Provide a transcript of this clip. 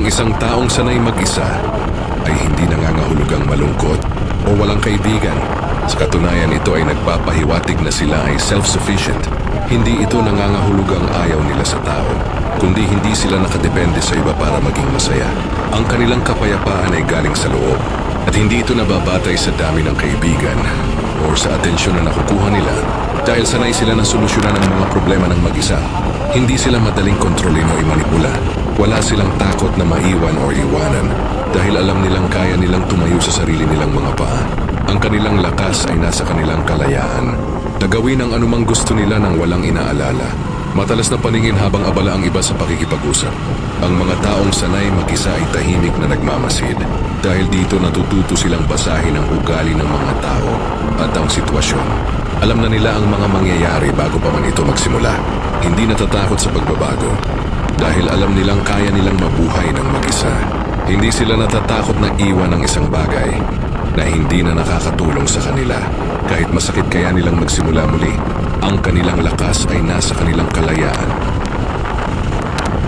Ang isang taong sanay mag-isa ay hindi nangangahulugang malungkot o walang kaibigan. Sa katunayan, ito ay nagpapahiwatig na sila ay self-sufficient. Hindi ito nangangahulugang ayaw nila sa tao, kundi hindi sila nakadepende sa iba para maging masaya. Ang kanilang kapayapaan ay galing sa loob at hindi ito nababatay sa dami ng kaibigan o sa atensyon na nakukuha nila dahil sanay sila na solusyonan ang mga problema ng mag-isa. Hindi sila madaling kontrolin o imanipula. Wala silang takot na maiwan o iwanan dahil alam nilang kaya nilang tumayo sa sarili nilang mga paa. Ang kanilang lakas ay nasa kanilang kalayaan na gawin ang anumang gusto nila nang walang inaalala. Matalas na paningin habang abala ang iba sa pakikipag-usap. Ang mga taong sanay mag-isa ay tahimik na nagmamasid dahil dito natututo silang basahin ang ugali ng mga tao at ang sitwasyon. Alam na nila ang mga mangyayari bago pa man ito magsimula. Hindi natatakot sa pagbabago dahil alam nilang kaya nilang mabuhay ng mag-isa. Hindi sila natatakot na iwan ang isang bagay na hindi na nakakatulong sa kanila. Kahit masakit kaya nilang magsimula muli, ang kanilang lakas ay nasa kanilang kalayaan